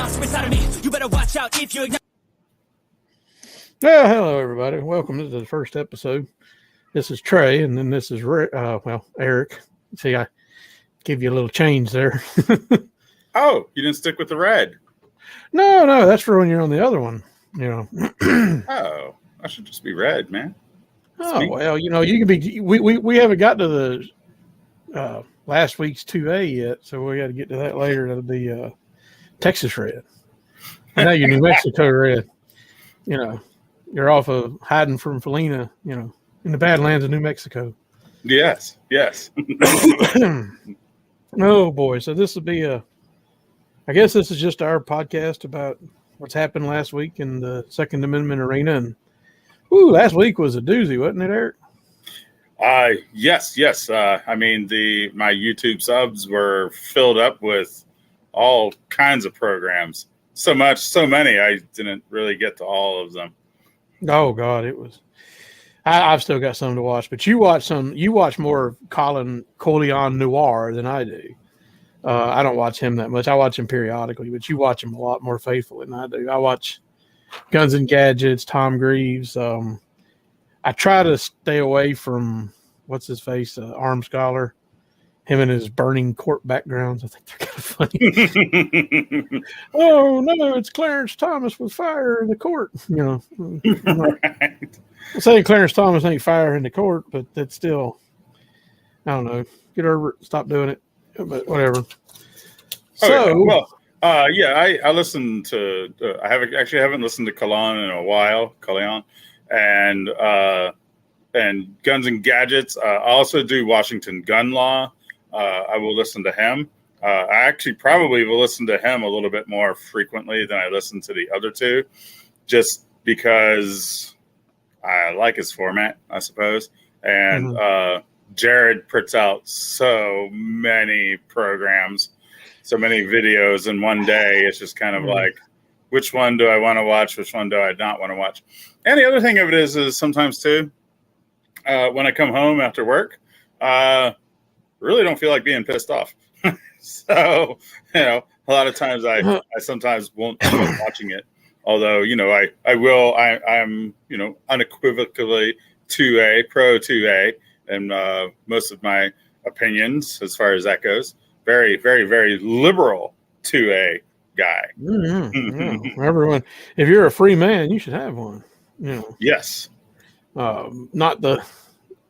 monster inside of me. You better watch out if you're not. Well, hello, everybody. Welcome to the first episode. This is Trey, and then this is Eric. See, I give you a little change there. Oh, you didn't stick with the red. No, that's for when you're on the other one. You know. Oh, I should just be red, man. Oh well, you know, you can be. We haven't got to the last week's 2A yet, so we got to get to that later. That'll be Texas red. I know you're New Mexico red. You know, you're off of hiding from Felina. You know, in the Badlands of New Mexico. Yes. Oh boy, so this will be I guess this is just our podcast about what's happened last week in the Second Amendment arena. And last week was a doozy, wasn't it, Eric? Yes. I mean, my YouTube subs were filled up with all kinds of programs. So many, I didn't really get to all of them. Oh God, it was. I've still got some to watch, but you watch more of Colin Noir than I do. I don't watch him that much. I watch him periodically, but you watch him a lot more faithfully than I do. I watch Guns and Gadgets, Tom Greaves. I try to stay away from what's his face, Arm Scholar, him and his burning court backgrounds. I think they're kind of funny. Oh no, it's Clarence Thomas with fire in the court. You know, Right. I'm saying Clarence Thomas ain't fire in the court, but that's still, I don't know. Get over it. Stop doing it. But whatever. So, I listened to. I haven't listened to Kalon in a while. Kalon, and Guns and Gadgets. I also do Washington Gun Law. I will listen to him. I actually probably will listen to him a little bit more frequently than I listen to the other two, just because I like his format, I suppose. And Jared puts out so many programs, so many videos in one day. It's just kind of like, which one do I want to watch? Which one do I not want to watch? And the other thing of it is sometimes too, when I come home after work, really don't feel like being pissed off. So, you know, a lot of times I sometimes won't end up watching it. Although, you know, I will, I'm, you know, unequivocally 2A, pro 2A. And most of my opinions, as far as that goes, very, very, very liberal 2A guy. Mm-hmm. Everyone, if you're a free man, you should have one. You know, yes, not the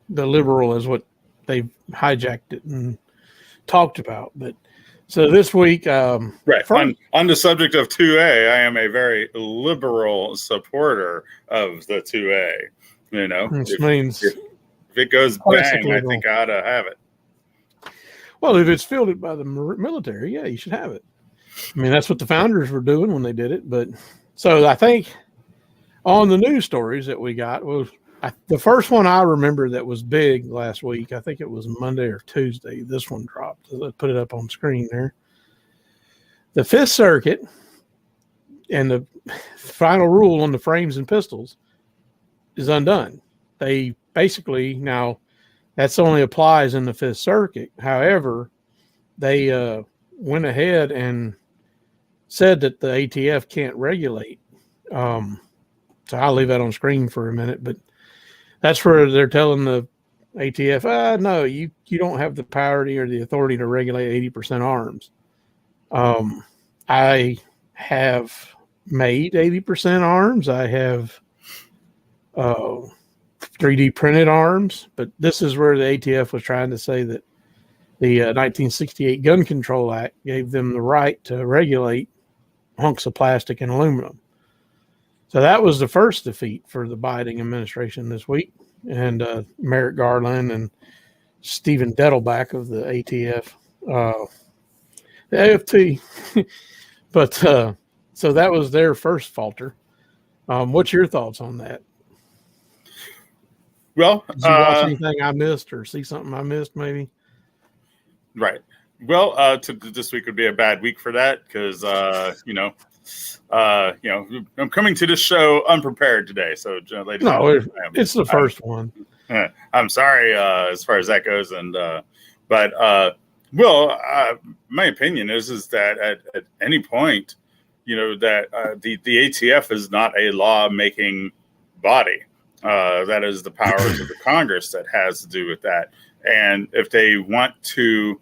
liberal as what they've hijacked it and talked about. But so this week, right on the subject of 2A, I am a very liberal supporter of the 2A. You know, which means. If it goes bang, I think I ought to have it. Well, if it's fielded by the military, yeah, you should have it. I mean, that's what the founders were doing when they did it. But so I think on the news stories that we got was the first one I remember that was big last week. I think it was Monday or Tuesday. This one dropped. Let's put it up on screen there. The Fifth Circuit and the final rule on the frames and pistols is undone. They basically, now that's only applies in the Fifth Circuit. However, they went ahead and said that the ATF can't regulate. So I'll leave that on screen for a minute, but that's where they're telling the ATF, no, you don't have the power or the authority to regulate 80% arms. I have made 80% arms. I have 3D printed arms, but this is where the ATF was trying to say that the 1968 Gun Control Act gave them the right to regulate hunks of plastic and aluminum. So that was the first defeat for the Biden administration this week. And Merrick Garland and Stephen Dettelbach of the ATF, the AFT. But so that was their first falter. What's your thoughts on that? Well, did you watch anything I missed or see something I missed maybe? Right. Well, this week would be a bad week for that because, I'm coming to this show unprepared today. So, ladies and gentlemen, it's the first one. I'm sorry as far as that goes. And, my opinion is that at any point, that the ATF is not a law making body. That is the powers of the Congress that has to do with that. And if they want to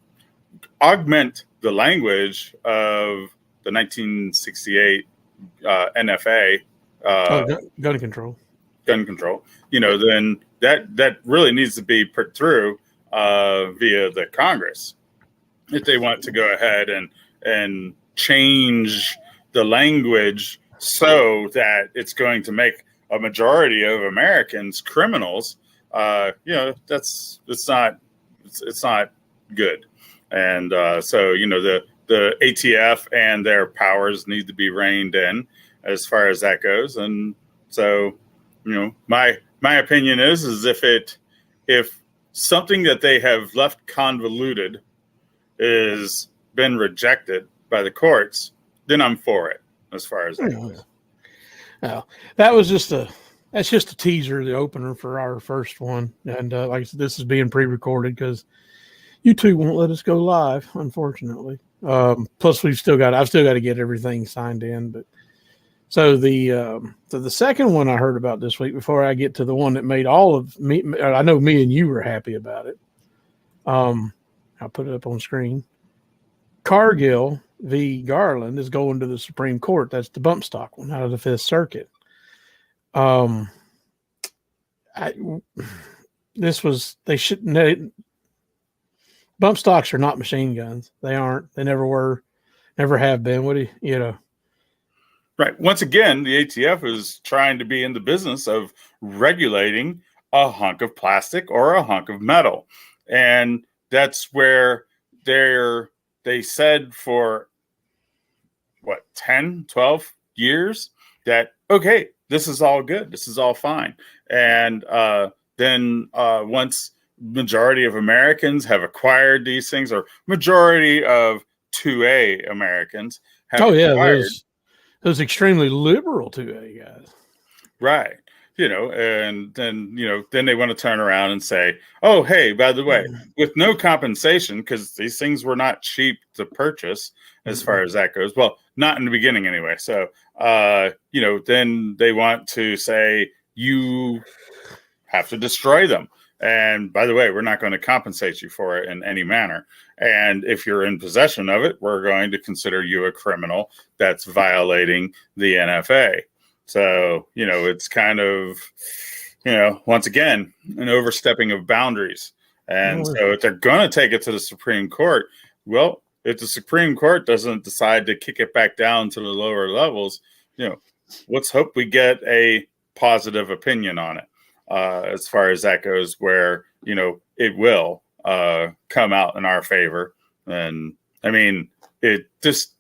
augment the language of the 1968 NFA, gun control, then that really needs to be put through via the Congress. If they want to go ahead and change the language so that it's going to make a majority of Americans criminals, it's not good. And so the ATF and their powers need to be reined in as far as that goes. And so my opinion is if something that they have left convoluted is been rejected by the courts, then I'm for it as far as that goes. Well, that's just a teaser, the opener for our first one. And like I said, this is being pre-recorded because YouTube won't let us go live, unfortunately. Plus, I've still got to get everything signed in. But so the second one I heard about this week, before I get to the one that made all of me, I know me and you were happy about it. I'll put it up on screen. Cargill v. Garland is going to the Supreme Court. That's the bump stock one out of the Fifth Circuit. Bump stocks are not machine guns. They aren't. They never were, never have been. Right. Once again, the ATF is trying to be in the business of regulating a hunk of plastic or a hunk of metal. And that's where they said for 10, 12 years that, okay, this is all good. This is all fine. And then once majority of Americans have acquired these things, or majority of 2A Americans have acquired those extremely liberal 2A guys. Right. And then they want to turn around and say, oh, hey, by the way, with no compensation, because these things were not cheap to purchase as far as that goes. Well, not in the beginning anyway. So, then they want to say you have to destroy them. And by the way, we're not going to compensate you for it in any manner. And if you're in possession of it, we're going to consider you a criminal that's violating the NFA. So, it's kind of, once again, an overstepping of boundaries. And so if they're going to take it to the Supreme Court, well, if the Supreme Court doesn't decide to kick it back down to the lower levels, let's hope we get a positive opinion on it as far as that goes, where, it will come out in our favor. And I mean, it just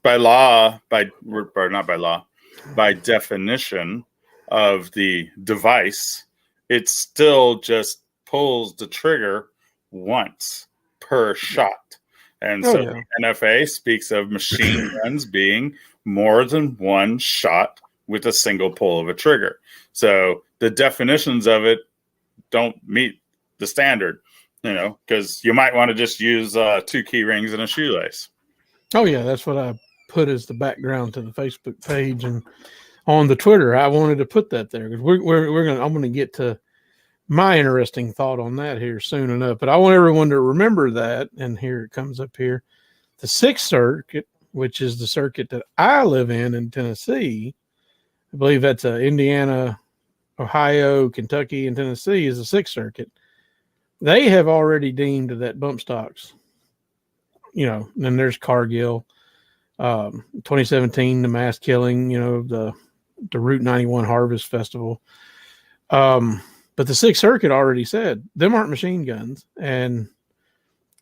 by definition of the device, it still just pulls the trigger once per shot. And the NFA speaks of machine guns being more than one shot with a single pull of a trigger. So the definitions of it don't meet the standard, because you might want to just use 2 key rings and a shoelace. Oh yeah, that's what I put as the background to the Facebook page, and on the Twitter, I wanted to put that there because I'm going to get to my interesting thought on that here soon enough. But I want everyone to remember that, and here it comes up here, the Sixth Circuit, which is the circuit that I live in Tennessee. I believe that's Indiana, Ohio, Kentucky, and Tennessee is the Sixth Circuit. They have already deemed that bump stocks, and then there's Cargill, 2017, the mass killing, the Route 91 Harvest Festival. But the Sixth Circuit already said them aren't machine guns and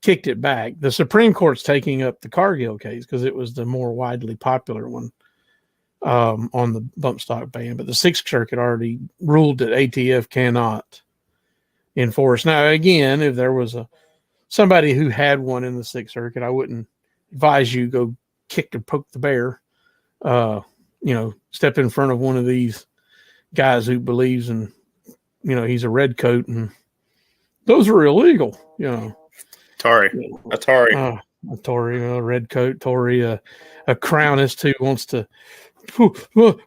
kicked it back. The Supreme Court's taking up the Cargill case because it was the more widely popular one on the bump stock ban. But the Sixth Circuit already ruled that ATF cannot enforce. Now, again, if there was somebody who had one in the Sixth Circuit, I wouldn't advise you go kick or poke the bear. Step in front of one of these guys who believes in, he's a red coat, and those are illegal. Tory, a Tory, a Tory, a red coat, Tory, a crownist who wants to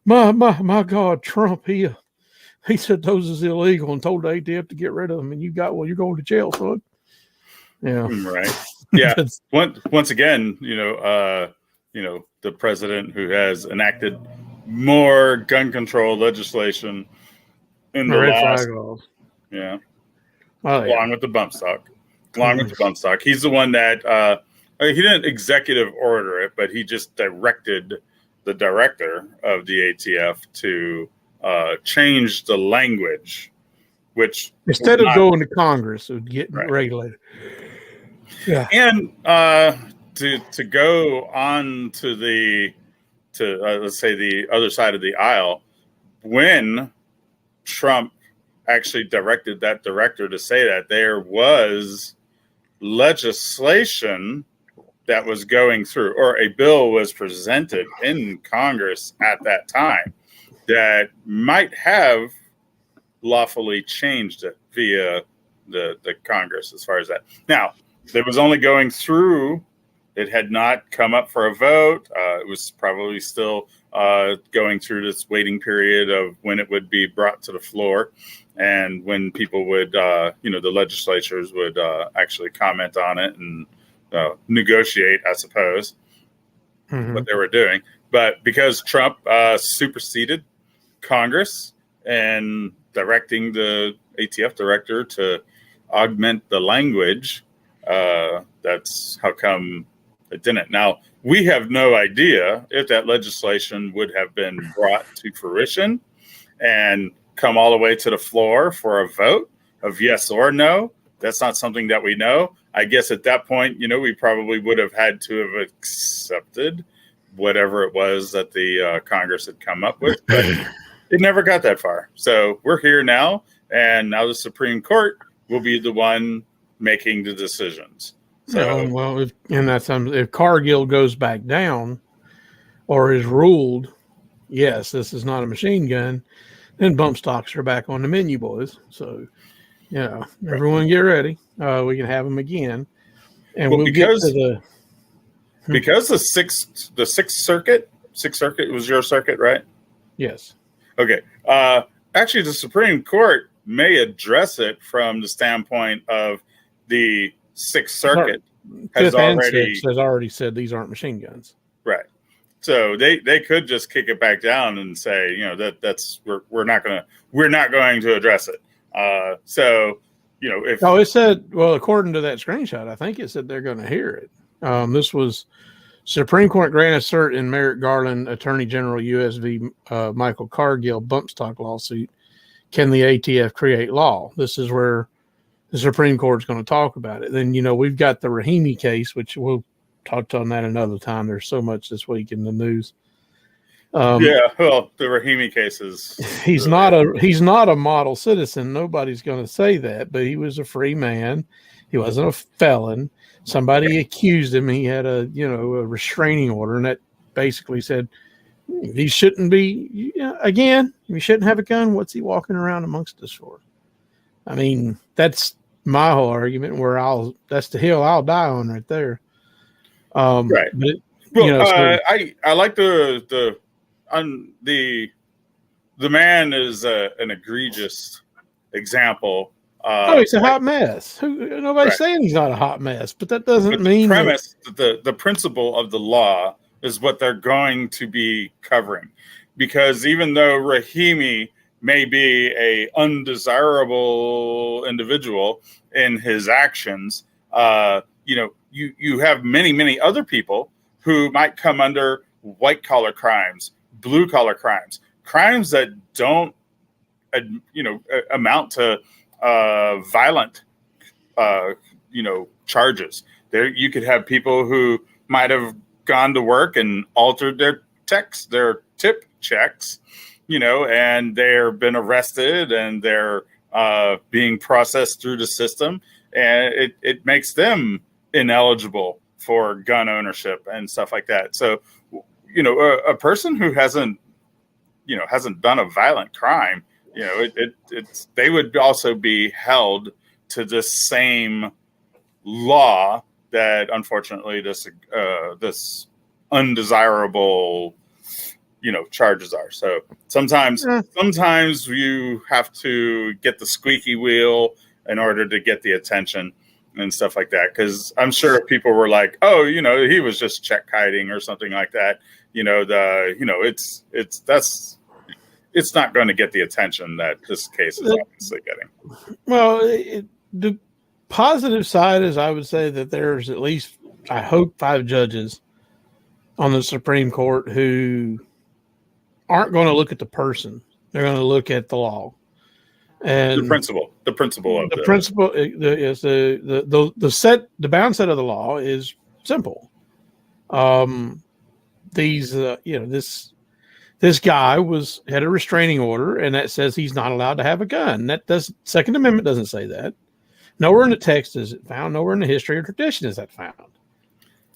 my God, Trump, he said those is illegal and told the ATF to get rid of them. And you're going to jail, son. Yeah. Right. Yeah. Once again, the president who has enacted more gun control legislation in the red last, flag laws. yeah, Oh, yeah. along with the bump stock. He's the one that he didn't executive order it, but he just directed the director of the ATF to change the language, which Instead of going to Congress, it would get Right. regulated. Yeah. And to go on to let's say the other side of the aisle, when Trump actually directed that director to say that, there was legislation that was going through, or a bill was presented in Congress at that time that might have lawfully changed it via the Congress as far as that. Now, it was only going through. It had not come up for a vote. It was probably still going through this waiting period of when it would be brought to the floor and when people would, the legislatures would actually comment on it and negotiate, I suppose, what they were doing. But because Trump superseded Congress and directing the ATF director to augment the language, that's how come it didn't. Now, we have no idea if that legislation would have been brought to fruition and come all the way to the floor for a vote of yes or no. That's not something that we know. I guess at that point, we probably would have had to have accepted whatever it was that the Congress had come up with, but it never got that far. So we're here now, and now the Supreme Court will be the one making the decisions. So, if Cargill goes back down or is ruled, yes, this is not a machine gun, then bump stocks are back on the menu, boys. So, everyone get ready. We can have them again, and we'll get to because the Sixth Circuit was your circuit, right? Yes. Okay. Actually, the Supreme Court may address it from the standpoint of the Sixth Circuit has already said these aren't machine guns. Right. So they could just kick it back down and say, that's we're not going to address it. It said, well, according to that screenshot, I think it said they're going to hear it. This was Supreme Court granted cert in Merrick Garland, Attorney General U.S. v. Michael Cargill bump stock lawsuit. Can the ATF create law? This is where the Supreme Court's going to talk about it. Then, we've got the Rahimi case, which we'll talk on that another time. There's so much this week in the news. The Rahimi case is he's not a model citizen. Nobody's going to say that, but he was a free man. He wasn't a felon. Somebody accused him. He had a restraining order, and that basically said he shouldn't be. Again, if he shouldn't have a gun, what's he walking around amongst us for? I mean, that's my whole argument. That's the hill I'll die on right there. Right. But I like the man is an egregious example. He's a hot mess. Nobody's saying he's not a hot mess, but that doesn't mean the premise. The principle of the law is what they're going to be covering, because even though Rahimi may be a undesirable individual in his actions, you have many other people who might come under white collar crimes, blue collar crimes that don't amount to violent charges. There you could have people who might have gone to work and altered their tip checks, and they're been arrested and they're being processed through the system, and it makes them ineligible for gun ownership and stuff like that. So, a person who hasn't done a violent crime, they would also be held to the same law that unfortunately this undesirable charges are. So sometimes you have to get the squeaky wheel in order to get the attention and stuff like that. Because I'm sure people were like, oh, he was just check kiting or something like that. It's not going to get the attention that this case is obviously getting. Well, the positive side is I would say that there's at least, I hope, 5 judges on the Supreme Court who aren't going to look at the person. They're going to look at the law. And the principle of the principle is the bound set of the law is simple. This guy had a restraining order, and that says he's not allowed to have a gun. Second Amendment doesn't say that. Nowhere in the text is it found. Nowhere in the history or tradition is that found.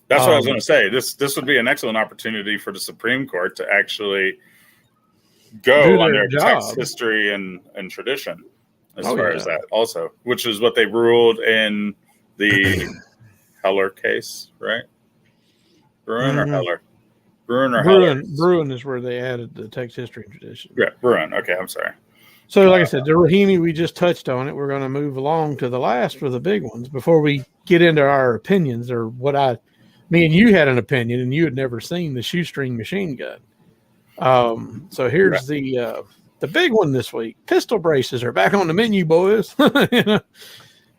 That's what I was going to say. This would be an excellent opportunity for the Supreme Court to actually go on their text, history, and tradition as far as that also, which is what they ruled in the Heller case, right? Bruen or Heller? Bruen or Heller? Bruen is where they added the text, history, and tradition. Yeah, Bruen. Okay, I'm sorry. So, like I said, the Rahimi, we just touched on it. We're going to move along to the last of the big ones before we get into our opinions or me and you had an opinion, and you had never seen the shoestring machine gun. So here's the big one this week. Pistol braces are back on the menu, boys.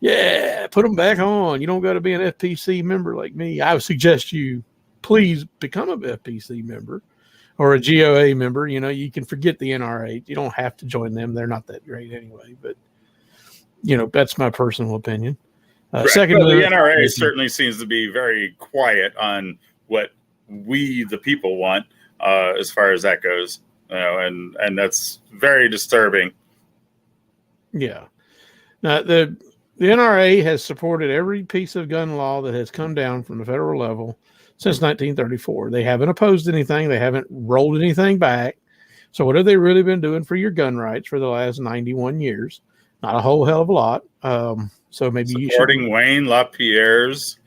Yeah, put them back on. You don't got to be an FPC member like me. I would suggest you please become an FPC member or a GOA member. You can forget the NRA. You don't have to join them. They're not that great anyway, but that's my personal opinion. Second, the NRA certainly seems to be very quiet on what we, the people, want as far as that goes, and that's very disturbing. Yeah. Now, the NRA has supported every piece of gun law that has come down from the federal level since 1934. They haven't opposed anything. They haven't rolled anything back. So what have they really been doing for your gun rights for the last 91 years? Not a whole hell of a lot. So maybe supporting Wayne LaPierre's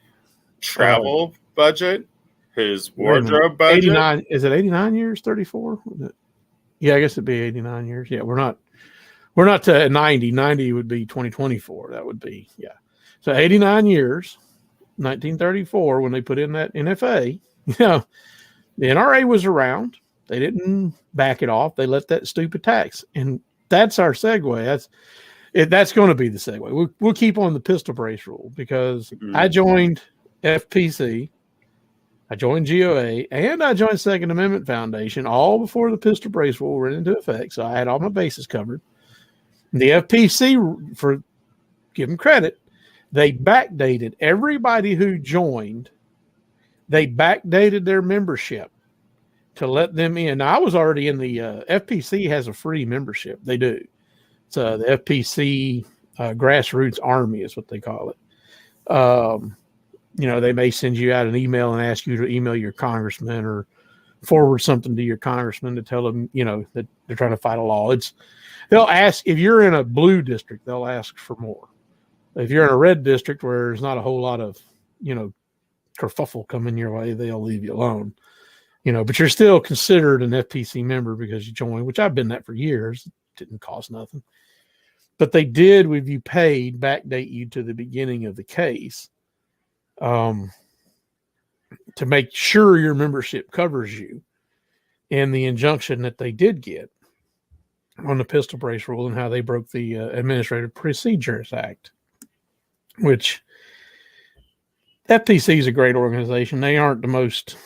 travel budget, his wardrobe budget. 89, is it 89 years? 34? Yeah, I guess it'd be 89 years. Yeah, we're not to 90. 90 would be 2024. That would be, yeah. So 89 years, 1934, when they put in that NFA. The NRA was around. They didn't back it off. They let that stupid tax, and that's our segue. That's going to be the segue. We'll keep on the pistol brace rule because I joined FPC, I joined GOA, and I joined Second Amendment Foundation all before the pistol brace rule went into effect. So I had all my bases covered. The FPC, for give them credit, they backdated everybody who joined. They backdated their membership to let them in. Now, I was already in the FPC has a free membership. They do. So the FPC grassroots army is what they call it. They may send you out an email and ask you to email your congressman or forward something to your congressman to tell them, that they're trying to fight a law. They'll ask if you're in a blue district, they'll ask for more. If you're in a red district where there's not a whole lot of, kerfuffle coming your way, they'll leave you alone. But you're still considered an FPC member because you joined, which I've been that for years. It didn't cost nothing. But they did, if you paid, backdate you to the beginning of the case to make sure your membership covers you. And the injunction that they did get on the pistol brace rule and how they broke the Administrative Procedures Act, which FPC is a great organization. They aren't the most,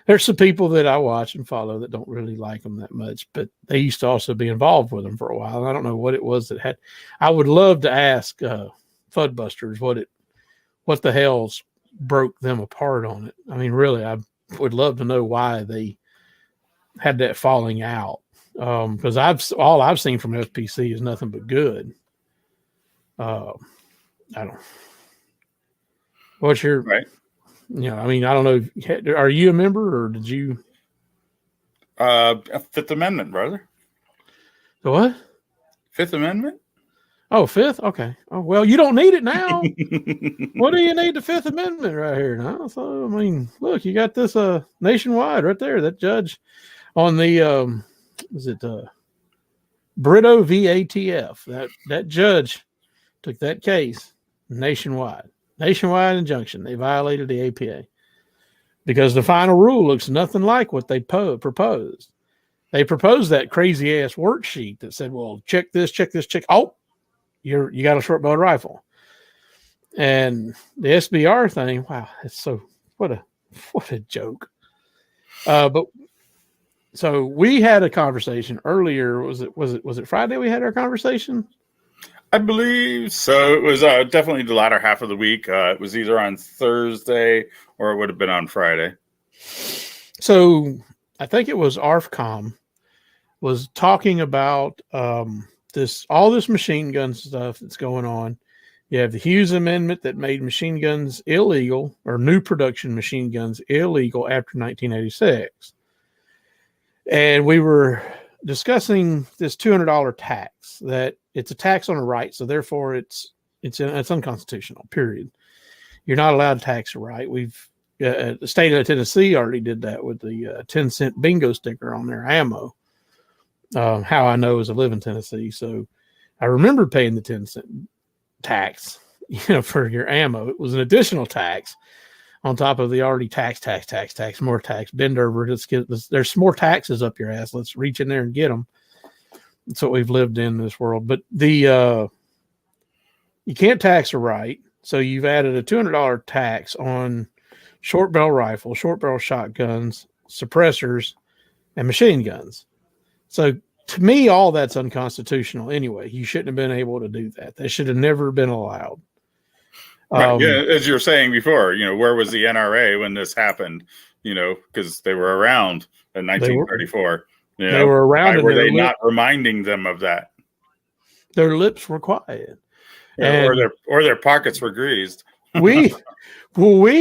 there's some people that I watch and follow that don't really like them that much, but they used to also be involved with them for a while. And I don't know what it was that I would love to ask Fudbusters what the hell's broke them apart on it. I mean, really, I would love to know why they had that falling out. Because all I've seen from FPC is nothing but good. I don't. What's your right? I don't know. Are you a member or did you? Fifth Amendment, brother. The what? Fifth Amendment. Oh, fifth? Okay. Oh, well, you don't need it now. What do you need the Fifth Amendment right here now? So, I mean, look, you got this nationwide right there. That judge on the is it Brito v. ATF? That judge took that case nationwide injunction. They violated the APA because the final rule looks nothing like what they proposed. They proposed that crazy ass worksheet that said, "Well, check this, check this, check." Oh, you got a short barrel rifle, and the SBR thing. Wow, it's so what a joke. But so we had a conversation earlier. Was it Friday? We had our conversation. I believe so. It was definitely the latter half of the week. It was either on Thursday or it would have been on Friday. So I think it was ARFCOM was talking about all this machine gun stuff that's going on. You have the Hughes Amendment that made machine guns illegal, or new production machine guns illegal after 1986. And we were discussing this $200 tax, that it's a tax on a right, so therefore it's unconstitutional. Period. You're not allowed to tax a right. The state of Tennessee already did that with the 10-cent bingo sticker on their ammo. How I know is I live in Tennessee, so I remember paying the 10-cent tax, for your ammo. It was an additional tax on top of the already tax, more tax. Bend over. There's more taxes up your ass. Let's reach in there and get them. That's what we've lived in this world. But you can't tax a right, so you've added a $200 tax on short barrel rifles, short barrel shotguns, suppressors, and machine guns. So to me, all that's unconstitutional anyway. You shouldn't have been able to do that. That should have never been allowed. Right. Yeah, as you were saying before, where was the NRA when this happened? Because they were around in 1934. They were around. Why were they not reminding them of that? Their lips were quiet, or their pockets were greased. we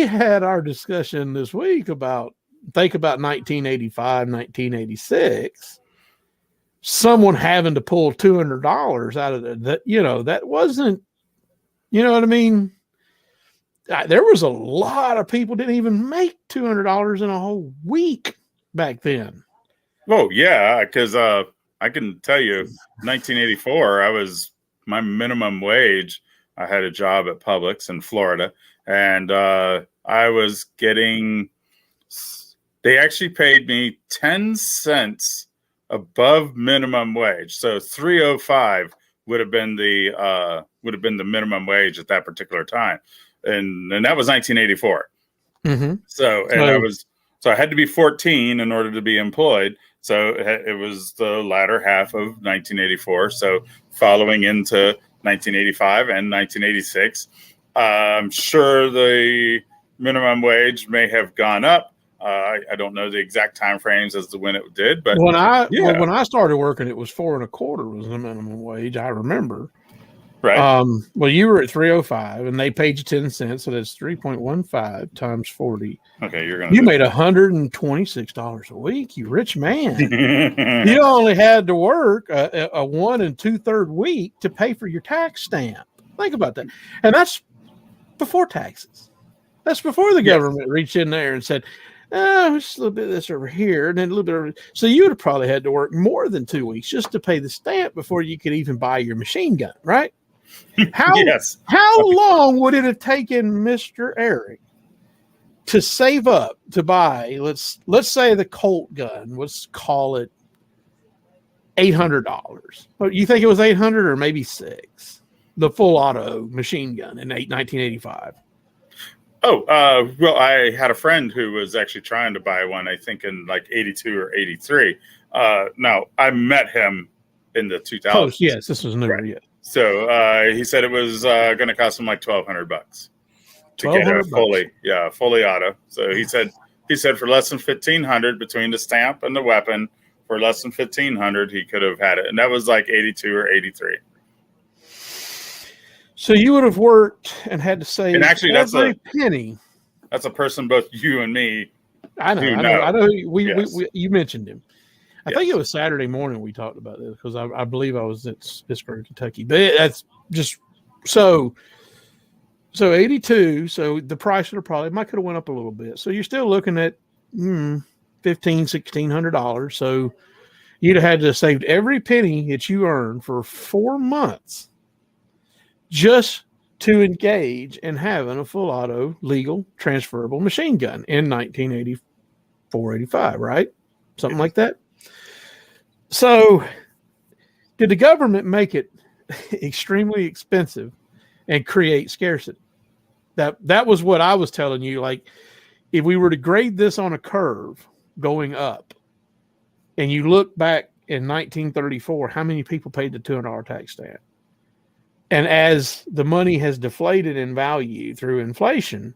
had our discussion this week about 1985, 1986. Someone having to pull $200 out of that, that wasn't, you know what I mean? There was a lot of people didn't even make $200 in a whole week back then. Oh yeah, because I can tell you, 1984, my minimum wage. I had a job at Publix in Florida, and I was getting. They actually paid me 10 cents above minimum wage, so $3.05 would have been the minimum wage at that particular time, and that was 1984. Mm-hmm. So I had to be 14 in order to be employed. So it was the latter half of 1984. So following into 1985 and 1986, I'm sure the minimum wage may have gone up. I don't know the exact time frames as to when it did, but when I started working, it was $4.25 was the minimum wage. I remember. Right. Well, you were at 305, and they paid you 10 cents, so that's 3.15 times 40. Okay, you made $126 a week. You rich man. You only had to work a 1 2/3 week to pay for your tax stamp. Think about that, and that's before taxes. That's before the government reached in there and said, just a little bit of this over here, and then a little bit over. So you would have probably had to work more than 2 weeks just to pay the stamp before you could even buy your machine gun, right? How long would it have taken Mr. Eric to save up to buy, let's say the Colt gun, let's call it $800. You think it was 800 or maybe $600? The full auto machine gun in 1985. Oh, well, I had a friend who was actually trying to buy one, I think in like 82 or 83. Now, I met him in the 2000s. Oh, yes, this was newer, right. Yes. So he said it was going to cost him like $1,200 to get a fully auto. So he said for less than $1,500 between the stamp and the weapon, for less than $1,500 he could have had it, and that was like 82 or 83. So you would have worked and had to save, and actually every penny. That's a person both you and me. I know. You mentioned him. I think it was Saturday morning we talked about this because I believe I was at Pittsburgh, Kentucky. But just so 82. So the price would have probably might could have went up a little bit. So you're still looking at $1,600. So you'd have had to have saved every penny that you earned for 4 months just to engage in having a full auto legal transferable machine gun in 1984, 85, right? Something like that. So did the government make it extremely expensive and create scarcity? That was what I was telling you. Like, if we were to grade this on a curve going up, and you look back in 1934, how many people paid the $200 tax stamp? And as the money has deflated in value through inflation,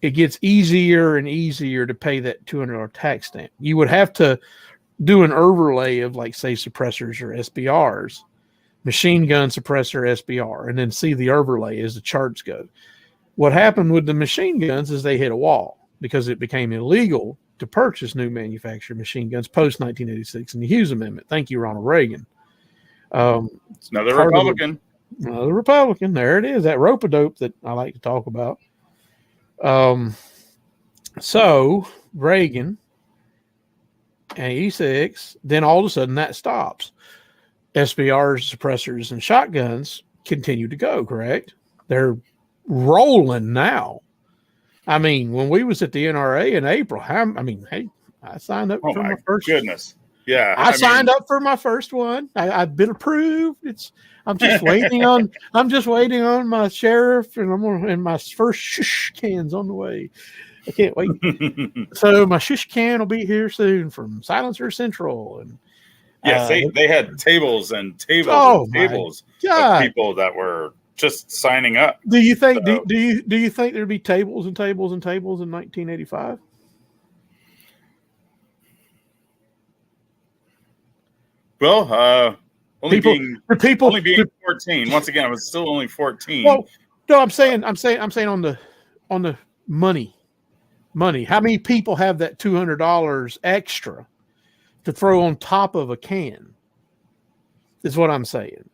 it gets easier and easier to pay that $200 tax stamp. You would have to do an overlay of, like, say, suppressors or SBRs, machine gun suppressor SBR, and then see the overlay as the charts go. What happened with the machine guns is they hit a wall because it became illegal to purchase new manufactured machine guns post 1986 in the Hughes Amendment. Thank you, Ronald Reagan. It's another Republican. Another Republican. There it is. That rope-a-dope that I like to talk about. So Reagan, 86, then all of a sudden that stops. SBRs, suppressors, and shotguns continue to go, correct? They're rolling now. I mean, when we was at the NRA in April, I signed up for my first. Goodness, yeah, I signed up for my first one. I've been approved. I'm just waiting on. I'm just waiting on my sheriff, and my first shush can's on the way. I can't wait. So my shush can will be here soon from Silencer Central, and yes, they had tables and tables and tables of people that were just signing up. Do you think? So, do you think there'd be tables and tables and tables in 1985? Well, only being 14. Once again, I was still only 14. Well, no, I'm saying on the money. How many people have that $200 extra to throw on top of a can? Is what I'm saying.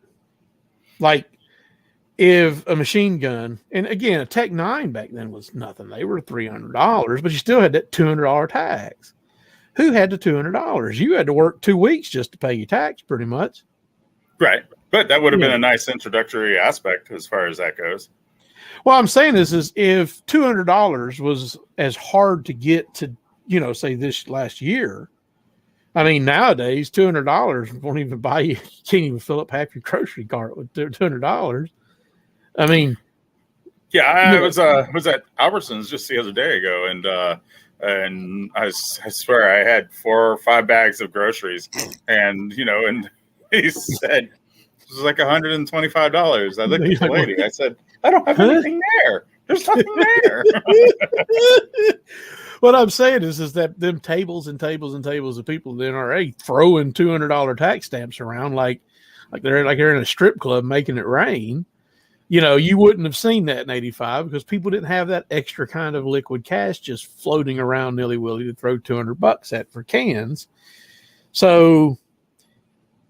Like, if a machine gun, and again, a Tech 9 back then was nothing. They were $300, but you still had that $200 tax. Who had the $200? You had to work 2 weeks just to pay your tax, pretty much. Right. But that would have been a nice introductory aspect as far as that goes. Well, I'm saying this is if $200 was as hard to get to, say this last year. I mean, nowadays, $200 won't even buy you. You can't even fill up half your grocery cart with $200. I mean, yeah, I was at Albertsons just the other day ago, and I swear I had 4 or 5 bags of groceries, and he said it was like $125. I looked at the lady. I said, I don't have anything there. There's nothing there. What I'm saying is that them tables and tables and tables of people in the NRA throwing $200 tax stamps around like they're in a strip club making it rain. You wouldn't have seen that in 85 because people didn't have that extra kind of liquid cash just floating around nilly-willy to throw $200 at for cans. So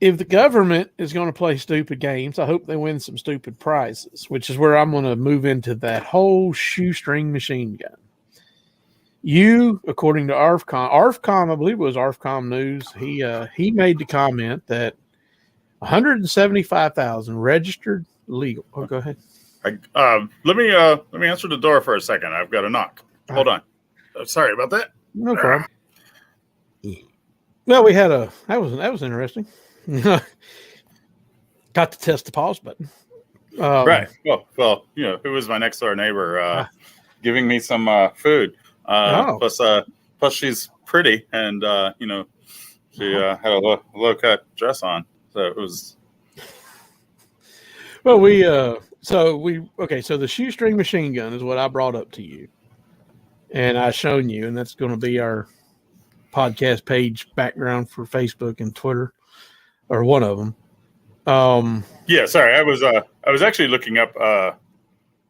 if the government is going to play stupid games, I hope they win some stupid prizes, which is where I'm going to move into that whole shoestring machine gun. You, according to ARFCOM, I believe it was ARFCOM News, he made the comment that 175,000 registered legal. Oh, go ahead. Let me answer the door for a second. I've got a knock. Hold on. Sorry about that. No problem. Well, we had that was interesting. Got to test the pause button. Right. Well, who was my next door neighbor giving me some food. Plus she's pretty, and she had a low cut dress on, so it was. Well, so the shoestring machine gun is what I brought up to you, and I shown you, and that's going to be our podcast page background for Facebook and Twitter, or one of them. Yeah, sorry, I was actually looking up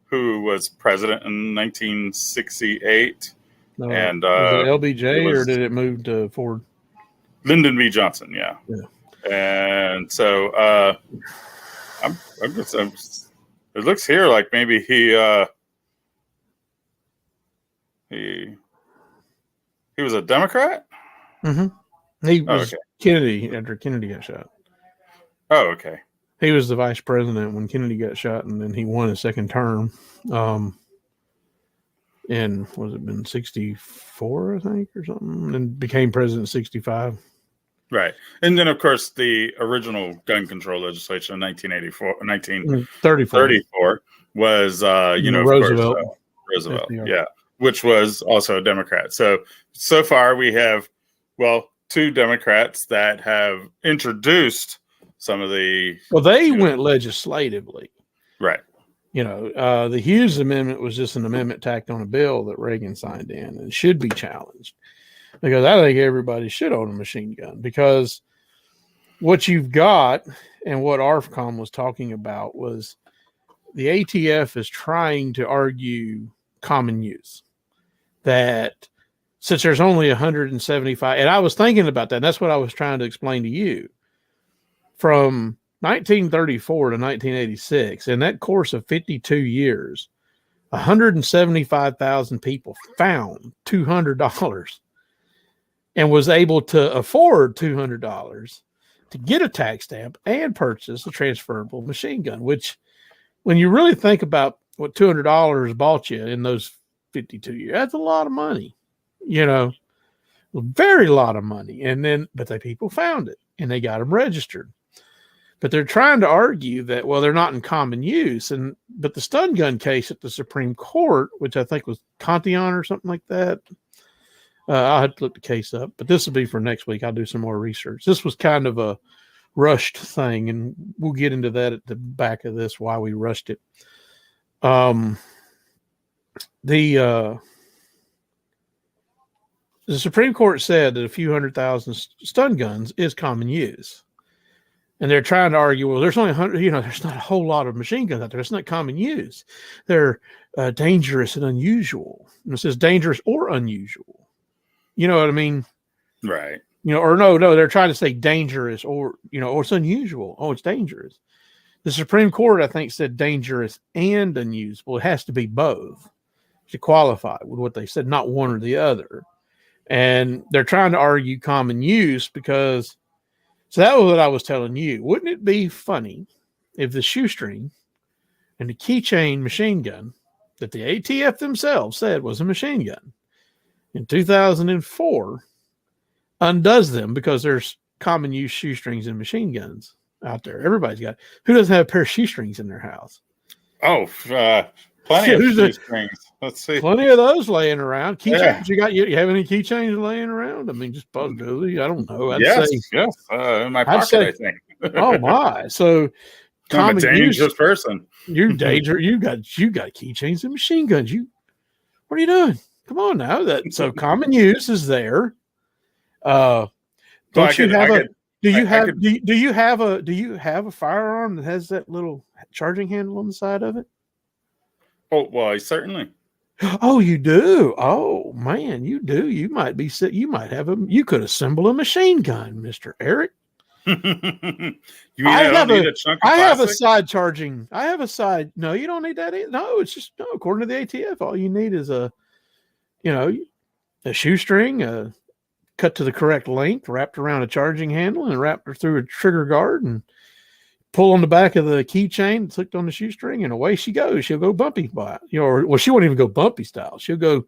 who was president in 1968, and was it LBJ or did it move to Ford? Lyndon B. Johnson, yeah. And so It looks here like maybe he was a Democrat. Mm-hmm. He was okay. Kennedy after Kennedy got shot. Oh, okay. He was the vice president when Kennedy got shot, and then he won his second term. And was it been 64, I think, or something, and became president in 65. Right. And then, of course, the original gun control legislation in 1934 was, Roosevelt. Of course, Roosevelt. Yeah. Which was also a Democrat. So far we have, two Democrats that have introduced some of the. Well, they went legislatively. Right. The Hughes Amendment was just an amendment tacked on a bill that Reagan signed in and should be challenged, because I think everybody should own a machine gun, because what you've got and what ARFCOM was talking about was the ATF is trying to argue common use, that since there's only 175, and I was thinking about that, and that's what I was trying to explain to you, from 1934 to 1986, in that course of 52 years, 175,000 people found $200 and was able to afford $200 to get a tax stamp and purchase a transferable machine gun, which, when you really think about what $200 bought you in those 52 years, that's a lot of money, a very lot of money. But the people found it and they got them registered. But they're trying to argue that, they're not in common use. But the stun gun case at the Supreme Court, which I think was Cantillon or something like that, I'll have to look the case up, but this will be for next week. I'll do some more research. This was kind of a rushed thing, and we'll get into that at the back of this, why we rushed it. The Supreme Court said that a few 100,000 stun guns is common use. And they're trying to argue, there's only 100, there's not a whole lot of machine guns out there. It's not common use. They're dangerous and unusual. And it says dangerous or unusual. You know what I mean? Right. Or no, they're trying to say dangerous or it's unusual. Oh, it's dangerous. The Supreme Court, I think, said dangerous and unusable. It has to be both to qualify with what they said, not one or the other. And they're trying to argue common use because. So that was what I was telling you. Wouldn't it be funny if the shoestring and the keychain machine gun that the ATF themselves said was a machine gun in 2004 undoes them, because there's common use shoestrings and machine guns out there. Everybody's got. Who doesn't have a pair of shoestrings in their house? Oh, plenty of shoestrings. Let's see. Plenty of those laying around. Keychains. Yeah. You have any keychains laying around? I mean, just possibility. I don't know. Yes. In my pocket, I think. Oh my! So, I'm a dangerous person. You're dangerous. You got keychains and machine guns. What are you doing? Come on now. So common use is there. Do you have a firearm that has that little charging handle on the side of it? Oh, well, certainly. Oh, you do? Oh man, you do. You might could assemble a machine gun, Mr. Eric. I have a side charging. No, you don't need that either. No, it's just, according to the ATF, all you need is a shoestring, cut to the correct length, wrapped around a charging handle, and wrapped through a trigger guard, and pull on the back of the keychain, hooked on the shoestring, and away she goes. She'll go bumpy by, she won't even go bumpy style. She'll go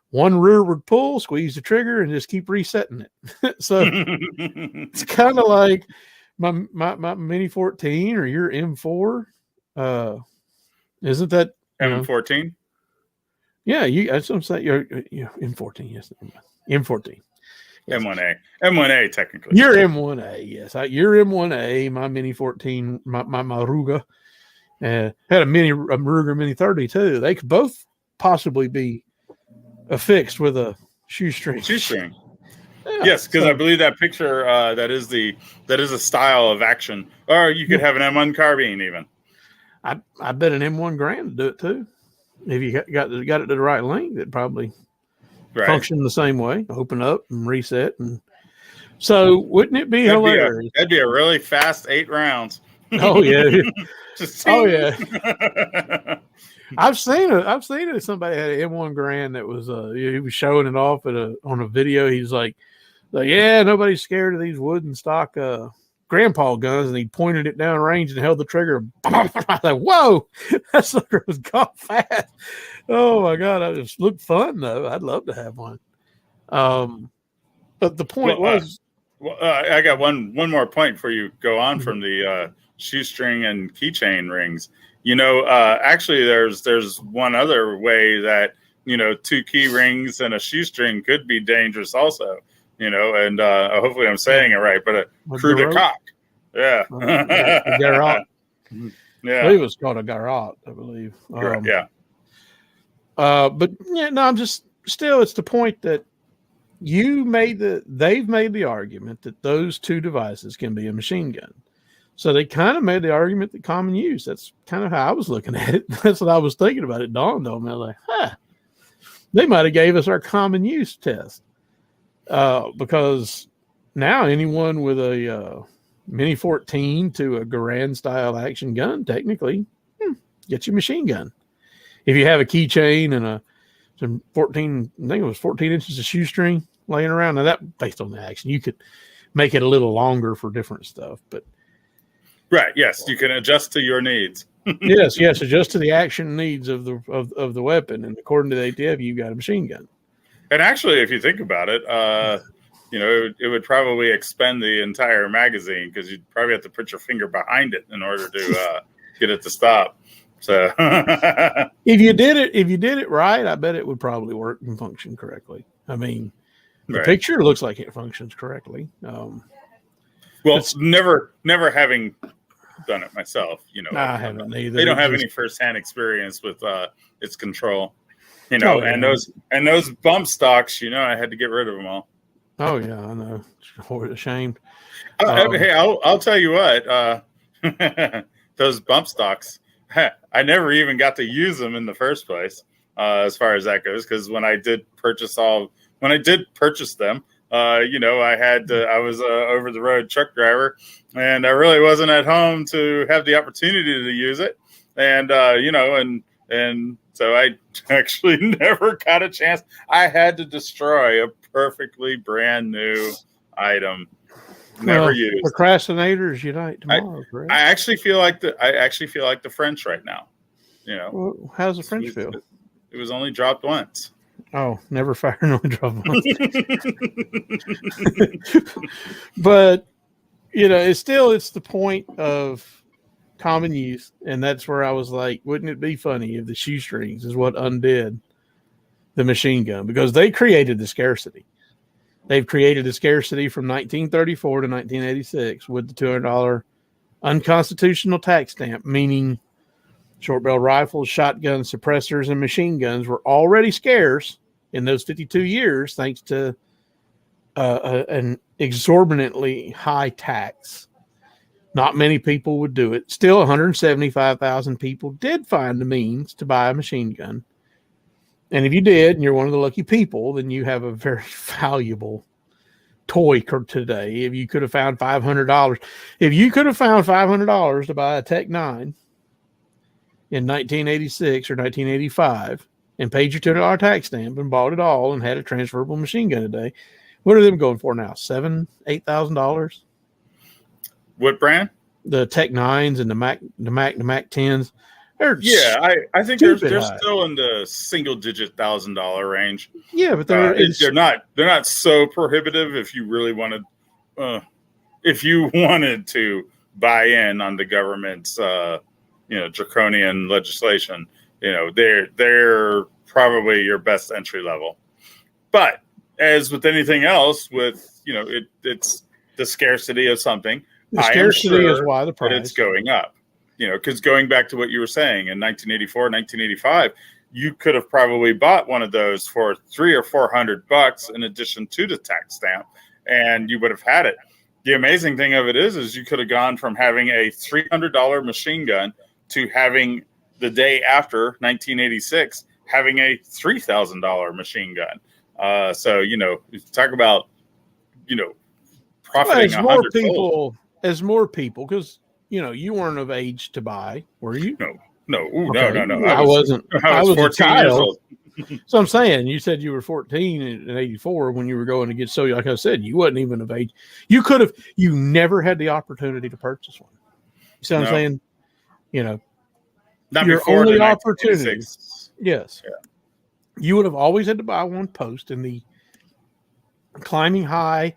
one rearward pull, squeeze the trigger, and just keep resetting it. So it's kind of like my Mini 14 or your M4. Isn't that M14? Yeah, that's what I'm saying. You're M14, yes, M14. Yes. M1A technically. Your M1A, yes. Your M1A, my Mini 14, my Ruger, had a Ruger Mini 30 too. They could both possibly be affixed with a shoestring. Yeah, yes, because I believe that picture that is a style of action. Or you could have an M1 carbine even. I bet an M1 Garand would do it too. If you got it to the right length, it probably function the same way. Open up and reset, and so wouldn't it be hilarious? That'd be a really fast 8 rounds. Oh yeah. Just Oh ting. yeah. I've seen it. I've seen it. Somebody had an M1 Grand that was he was showing it off on a video. He's like, yeah, nobody's scared of these wooden stock grandpa guns, and he pointed it down range and held the trigger. I was like, whoa, that sucker was gone fast. Oh my god, it just looked fun though. I'd love to have one. But the point was, I got one more point for you. Go on from the shoestring and keychain rings. Actually, there's one other way that 2 key rings and a shoestring could be dangerous also. And hopefully I'm saying it right, but a crew de coq. Yeah. A garrote. Yeah. I believe it's called a garrote, I believe. Yeah. But yeah, no, I'm just still, it's the point that they've made the argument that those 2 devices can be a machine gun. So they kind of made the argument that common use. That's kind of how I was looking at it. That's what I was thinking about. It dawned on me. I was like, they might have gave us our common use test. Because now anyone with a Mini 14 to a Garand style action gun, technically, get your machine gun. If you have a keychain and some 14, I think it was 14 inches of shoestring laying around. Now that based on the action, you could make it a little longer for different stuff, but right. Yes. You can adjust to your needs. yes. Adjust to the action needs of the weapon. And according to the ATF, you got a machine gun. And actually, if you think about it, it would probably expend the entire magazine because you'd probably have to put your finger behind it in order to get it to stop. So if you did it right, I bet it would probably work and function correctly. I mean, the picture looks like it functions correctly. Well, never having done it myself, I haven't either. They don't have any firsthand experience with its control. And those bump stocks, I had to get rid of them all. Oh yeah, I know. It's ashamed. Hey, I'll tell you what. Those bump stocks, I never even got to use them in the first place. As far as that goes, because when I did purchase them, I was over the road truck driver, and I really wasn't at home to have the opportunity to use it, and and so I actually never got a chance. I had to destroy a perfectly brand new item. Never used. Procrastinators unite tomorrow. I actually feel like the French right now. Well, how's the French feel? It was only dropped once. Oh, never fire, no drop once. But it's the point of common use, and that's where I was like, wouldn't it be funny if the shoestrings is what undid the machine gun, because they created the scarcity. They've created the scarcity from 1934 to 1986 with the $200 unconstitutional tax stamp, meaning short barrel rifles, shotguns, suppressors, and machine guns were already scarce in those 52 years thanks to an exorbitantly high tax. Not many people would do it. Still, 175,000 people did find the means to buy a machine gun. And if you did, and you're one of the lucky people, then you have a very valuable toy today. If you could have found $500, to buy a Tech 9 in 1986 or 1985 and paid your $200 tax stamp and bought it all and had a transferable machine gun today, what are them going for now? $7,000-$8,000? What brand? The Tech 9s and the Mac 10s. I think they're still in the single-digit $1,000 range. Yeah, but they're not so prohibitive. If you really wanted, to buy in on the government's, draconian legislation, they're probably your best entry level. But as with anything else, it's the scarcity of something. The scarcity is why the price it's going up. Because going back to what you were saying, in 1984, 1985, you could have probably bought one of those for $300 or $400 in addition to the tax stamp, and you would have had it. The amazing thing of it is you could have gone from having a $300 machine gun to having the day after 1986 having a $3,000 machine gun. So talk about profiting. As more people, because you weren't of age to buy, were you? No. Ooh, Okay. no. I wasn't. I I was was a 14 years child. old. So I'm saying, you said you were 14 in '84 when you were going to get soda. Like I said, you wasn't even of age. You never had the opportunity to purchase one. You see what I'm No. saying? You know, Not your before only the opportunity. 1986. Yes. Yeah. You would have always had to buy one post in the climbing high,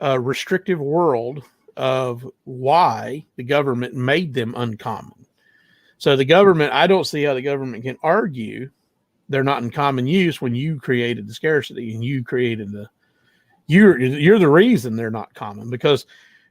restrictive world of why the government made them uncommon. So the government, I don't see how the government can argue they're not in common use when you created the scarcity and you created you're the reason they're not common. Because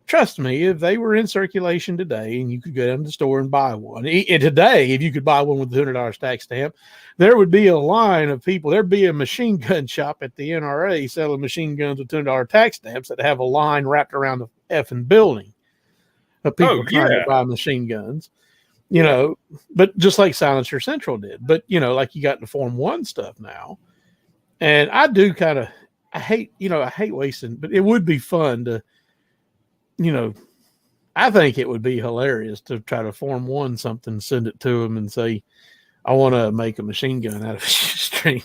trust me, if they were in circulation today and you could go down to the store and buy one, and today, if you could buy one with a $200 tax stamp, there would be a line of people. There'd be a machine gun shop at the NRA selling machine guns with $200 tax stamps that have a line wrapped around the effing building of people trying to buy machine guns. But just like Silencer Central did. But, like you got the Form 1 stuff now. And I do I hate wasting, but it would be fun to, I think it would be hilarious to try to Form 1 something, send it to them and say, I want to make a machine gun out of a string.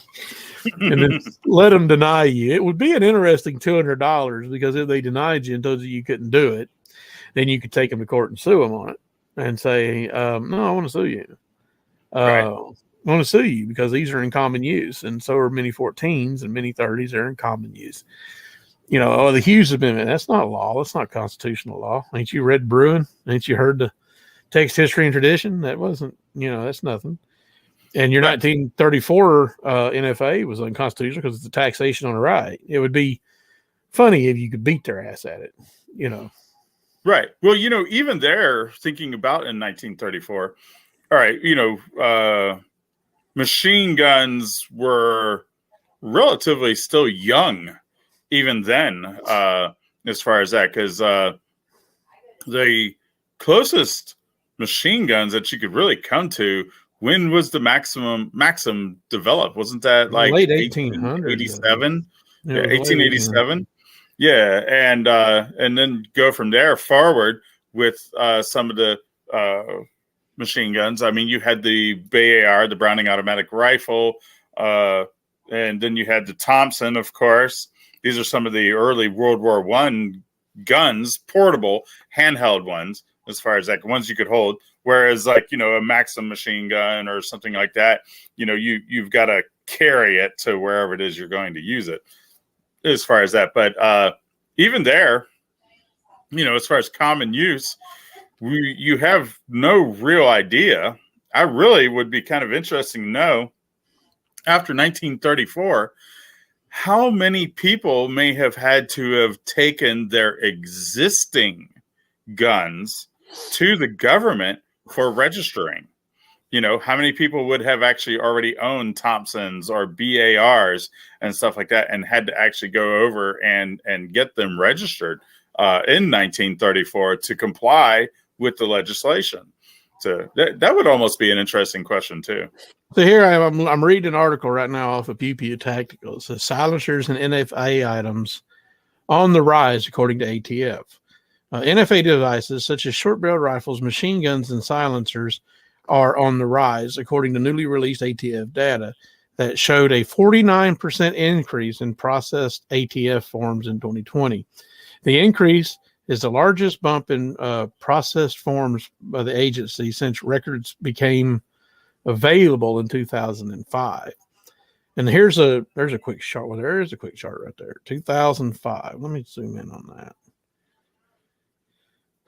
And then let them deny you. It would be an interesting $200 because if they denied you and told you couldn't do it, then you could take them to court and sue them on it. And say, no, I want to sue you. Right. I want to sue you because these are in common use. And so are many 14s and many 30s are in common use. The Hughes Amendment, that's not law. That's not constitutional law. Ain't you read Bruin? Ain't you heard the text, history, and tradition? That wasn't, that's nothing. And your 1934 NFA was unconstitutional because it's a taxation on a right. It would be funny if you could beat their ass at it, Right. Well, even there, thinking about in 1934, all right, machine guns were relatively still young even then, as far as that, because the closest machine guns that you could really come to, when was the Maxim developed? Wasn't that like late 1800s? 1887? Yeah, 1887. Yeah, and then go from there forward with some of the machine guns. I mean, you had the BAR, the Browning Automatic Rifle, and then you had the Thompson, of course. These are some of the early World War I guns, portable, handheld ones, as far as ones you could hold. Whereas, like, a Maxim machine gun or something like that, you've got to carry it to wherever it is you're going to use it. As far as that, but even there, as far as common use, you have no real idea. I really would be kind of interesting to know, after 1934, how many people may have had to have taken their existing guns to the government for registering. How many people would have actually already owned Thompsons or BARs and stuff like that and had to actually go over and get them registered in 1934 to comply with the legislation? So that would almost be an interesting question too. So here I'm reading an article right now off of Pew Pew Tactical. It says silencers and NFA items on the rise, according to ATF. NFA devices such as short-barreled rifles, machine guns, and silencers are on the rise, according to newly released ATF data that showed a 49% increase in processed ATF forms in 2020. The increase is the largest bump in processed forms by the agency since records became available in 2005. And there's a quick chart. Well, there is a quick chart right there. 2005. Let me zoom in on that.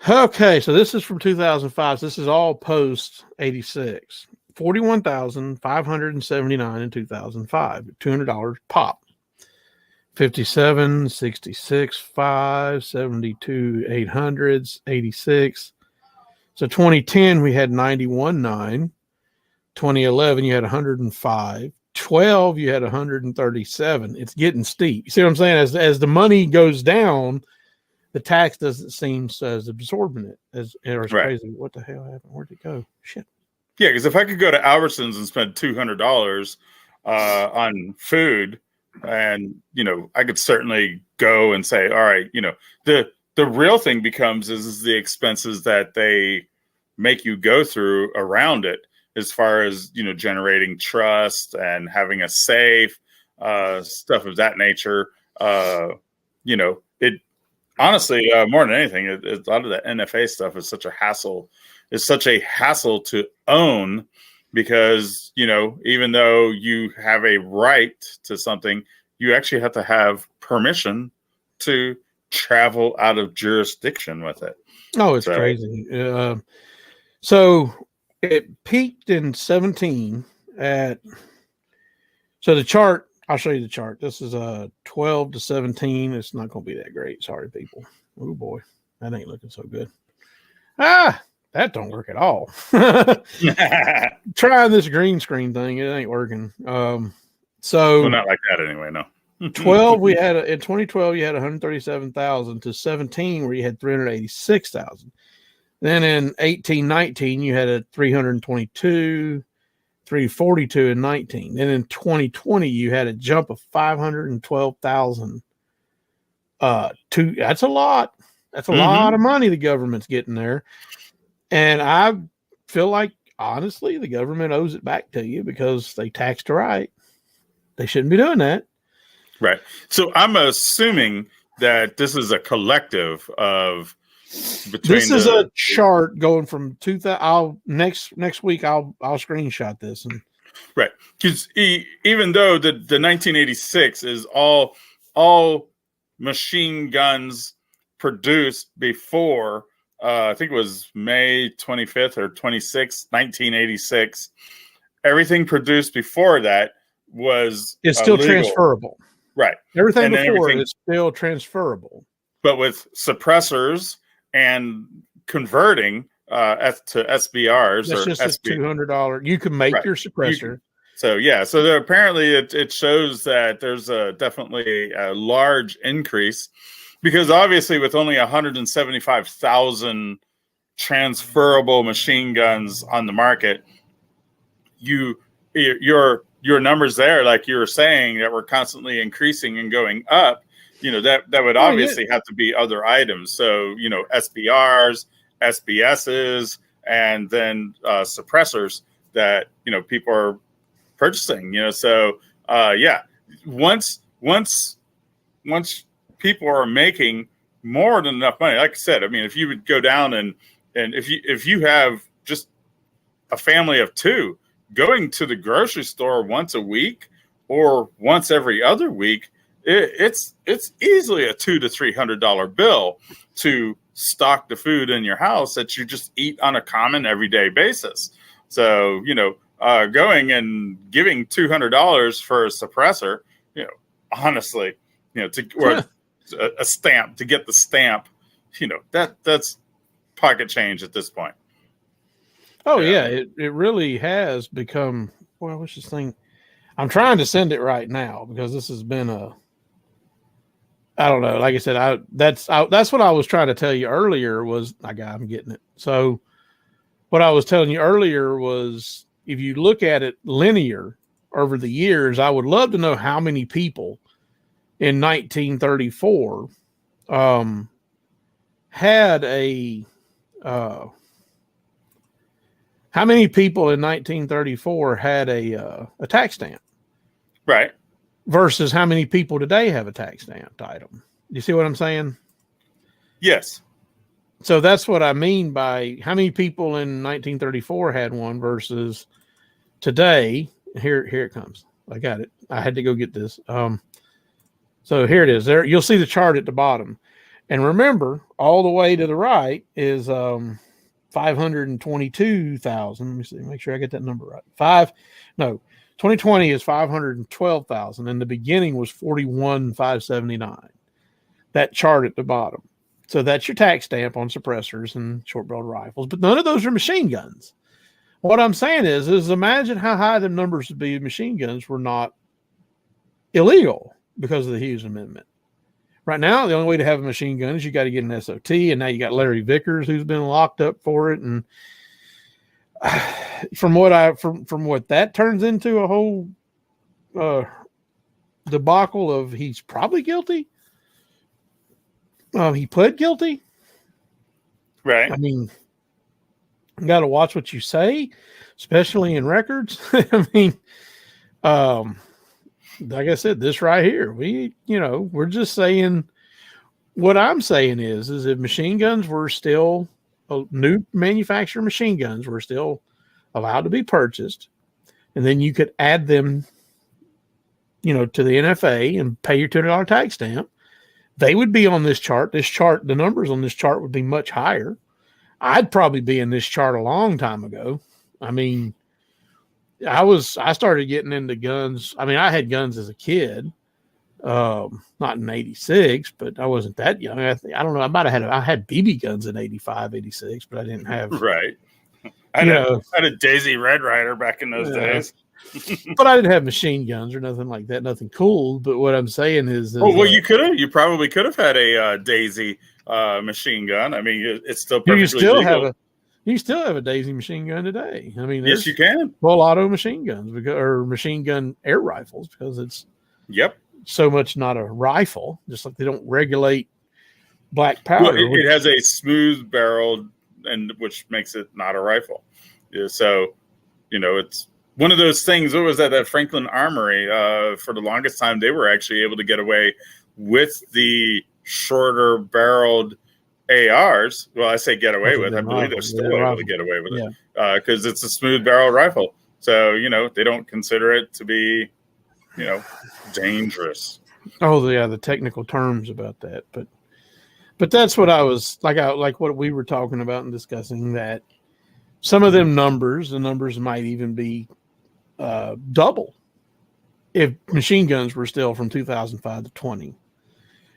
Okay, so this is from 2005. So this is all post 86. 41,579 in 2005. $200 pop. 57, 66, 5, 72, 800s, 86. So 2010 we had 91.9. 2011 you had 105. 12 you had 137. It's getting steep. You see what I'm saying? As the money goes down, the tax doesn't seem as absorbent as crazy. What the hell happened? Where'd it go? Shit. Yeah, because if I could go to Albertsons and spend $200 on food, and I could certainly go and say, all right, the the real thing becomes is the expenses that they make you go through around it, as far as, you know, generating trust and having a safe, stuff of that nature. You know, it honestly, more than anything, a lot of the NFA stuff is such a hassle. It's such a hassle to own because, you know, even though you have a right to something, you actually have to have permission to travel out of jurisdiction with it. Oh, it's crazy. So it peaked in 17 at, so the chart, I'll show you the chart. This is 12 to 17. It's not going to be that great. Sorry, people. Oh boy, that ain't looking so good. That don't work at all. Trying this green screen thing, it ain't working. So well, not like that anyway. No. 12, we had in 2012 you had 137,000 to 17 where you had 386,000. Then in 18-19 you had a 322, 342 in 19. Then in 2020 you had a jump of 512,000. That's a lot. That's a lot of money the government's getting there. And I feel like honestly the government owes it back to you because they taxed right. They shouldn't be doing that. Right. So I'm assuming that this is a collective of between. This is a chart going from 2000. Next week I'll screenshot this and right, because even though the 1986 is all machine guns produced before I think it was May 25th or 26th, 1986. Everything produced before that is still legal. Transferable. Right. Everything before is still transferable. But with suppressors and converting to SBRs, that's or just a $200. You can make your suppressor. So there, apparently it shows that there's definitely a large increase, because obviously with only 175,000 transferable machine guns on the market, your numbers there, like you were saying, that were constantly increasing and going up, you know, that would obviously have to be other items. So, you know, SBRs, SBSs, and then suppressors that, you know, people are purchasing, you know. So once people are making more than enough money, like I said, I mean, if you would go down and if you have just a family of two going to the grocery store once a week or once every other week, it's easily a $200 to $300 bill to stock the food in your house that you just eat on a common everyday basis. So, you know, going and giving $200 for a suppressor, you know, honestly, you know, a stamp to get the stamp, you know, that's pocket change at this point. Oh yeah, it really has become. Well, what's this thing? I'm trying to send it right now because this has been I don't know. Like I said, that's what I was trying to tell you earlier. I'm getting it. So what I was telling you earlier was, if you look at it linear over the years, I would love to know how many people in 1934 had a. How many people in 1934 had a tax stamp? Right. Versus how many people today have a tax stamped item. You see what I'm saying? Yes. So that's what I mean by how many people in 1934 had one versus today. Here it comes. I got it. I had to go get this. So here it is. There, you'll see the chart at the bottom. And remember, all the way to the right is 522,000. Let me see, make sure I get that number right. 2020 is 512,000, and the beginning was 41,579. That chart at the bottom. So that's your tax stamp on suppressors and short-barreled rifles, but none of those are machine guns. What I'm saying is imagine how high the numbers would be if machine guns were not illegal because of the Hughes Amendment. Right now, the only way to have a machine gun is you got to get an SOT, and now you got Larry Vickers who's been locked up for it. And from what that turns into, a whole debacle of he's probably guilty. He pled guilty. Right. I mean, you got to watch what you say, especially in records. I mean, like I said, this right here, we're just saying what I'm saying is if machine guns were still new manufacturer machine guns were still allowed to be purchased, and then you could add them, to the NFA and pay your $200 tax stamp, they would be on this chart. The numbers on this chart would be much higher. I'd probably be in this chart a long time ago. I mean, I started getting into guns. I mean, I had guns as a kid, not in 86, but I wasn't that young. I don't know. I had BB guns in 85, 86, but I didn't have. Right. I had a Daisy Red Ryder back in those days. But I didn't have machine guns or nothing like that. Nothing cool. But what I'm saying is. You probably could have had a Daisy machine gun. I mean, it's still perfectly legal. You still have a Daisy machine gun today. I mean, yes, you can. Full auto machine guns or machine gun air rifles because it's so much not a rifle. Just like they don't regulate black powder. Well, it has a smooth barrel, and which makes it not a rifle. Yeah, so, it's one of those things. What was that Franklin Armory? For the longest time, they were actually able to get away with the shorter barreled ARs. Well, I say get away with. I believe they're still able to get away with it because it's a smooth barrel rifle. So, they don't consider it to be, dangerous. Oh, yeah, the technical terms about that. But that's what I was like what we were talking about and discussing, that some of them the numbers might even be double if machine guns were still from 2005 to 20.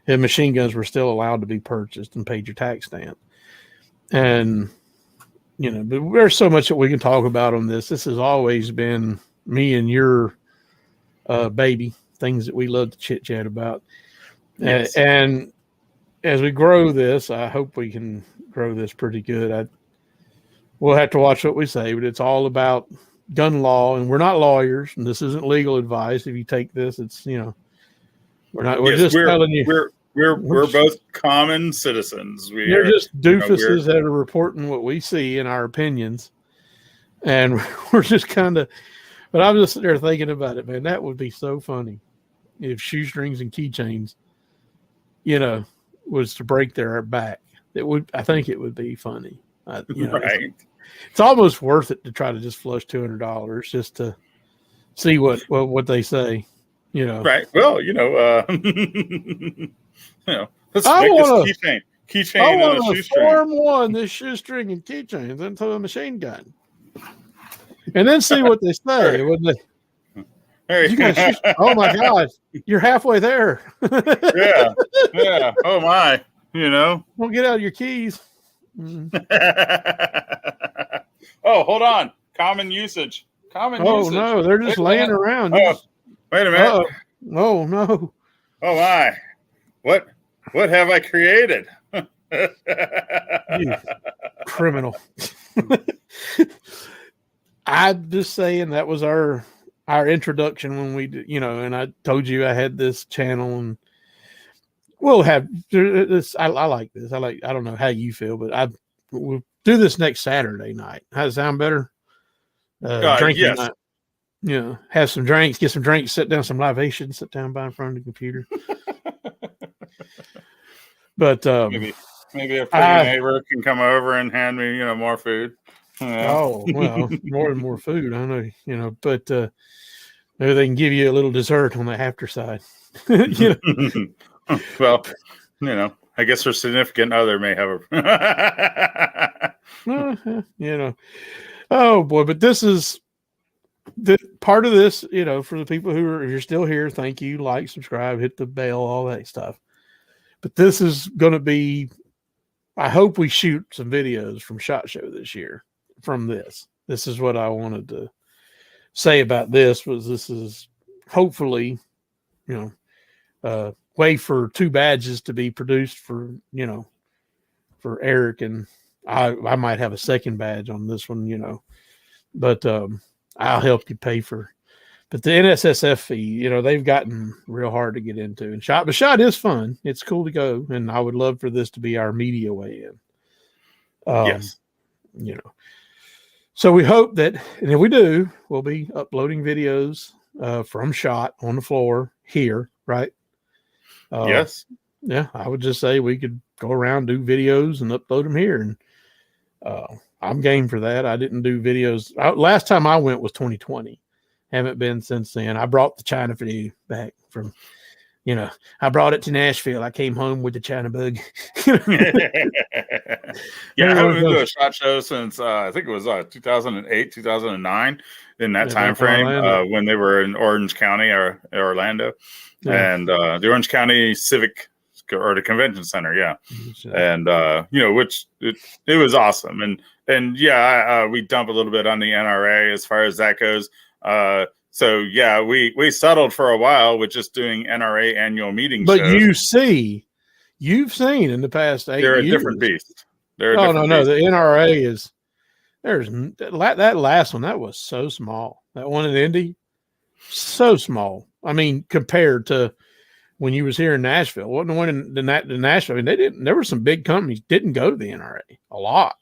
If machine guns were still allowed to be purchased and paid your tax stamp. And, but there's so much that we can talk about on this. This has always been me and your baby, things that we love to chit chat about. Yes. And as we grow this, I hope we can grow this pretty good. We'll have to watch what we say, but it's all about gun law, and we're not lawyers, and this isn't legal advice. If you take this, it's, we're telling you. We're both common citizens. We're just doofuses that are reporting what we see in our opinions. And we're just kind of, but I'm just sitting there thinking about it, man. That would be so funny if shoestrings and keychains, was to break their back. I think it would be funny. Right. It's almost worth it to try to just flush $200 just to see what they say. Right. Well, let's make this keychain I and a want to shoestring. Form 1 this shoestring and keychains into a machine gun, and then see what they say. You guys, oh my God, you're halfway there. Yeah. Oh my, Don't get out your keys. Oh, hold on. Common usage. Oh no, they're just laying around. Wait a minute. Oh no. Oh my. What have I created? You criminal. I'm just saying that was our introduction when we did, and I told you I had this channel, and we'll have this. I like this. I don't know how you feel, but we'll do this next Saturday night. How does it sound better? Drinking yes. night. Have some drinks, get some drinks, sit down, some libations, sit down by in front of the computer. But maybe a pretty neighbor can come over and hand me, more food. Oh, well, more food. I know, but maybe they can give you a little dessert on the after side. Well, I guess her significant other may have a. Oh boy, but this is the part of this. For the people if you're still here, thank you. Like, subscribe, hit the bell, all that stuff. But this is going to be. I hope we shoot some videos from SHOT Show this year. From this is what I wanted to say about this. This is hopefully, way for 2 badges to be produced for Eric, and I might have a second badge on this one, but I'll help you pay for But the NSSF, they've gotten real hard to get into. And SHOT is fun. It's cool to go, and I would love for this to be our media way in. Yes. So we hope that, and if we do, we'll be uploading videos from SHOT on the floor here, right? Yes. Yeah, I would just say we could go around, do videos, and upload them here. And I'm game for that. I didn't do videos. Last time I went was 2020. Haven't been since then. I brought the China flu back from, I brought it to Nashville. I came home with the China bug. Yeah, I haven't been to a SHOT show since I think it was 2008, 2009, in that time frame when they were in Orange County or Orlando, and the Orange County Civic or the Convention Center, and which it was awesome, and we dump a little bit on the NRA as far as that goes. So we settled for a while with just doing NRA annual meetings. But shows. You've seen in the past 8 years. They're a different beast. No. The NRA is that last one that was so small. That one in Indy, so small. I mean, compared to when you was here in Nashville, wasn't the one in the Nashville. I mean, there were some big companies didn't go to the NRA a lot.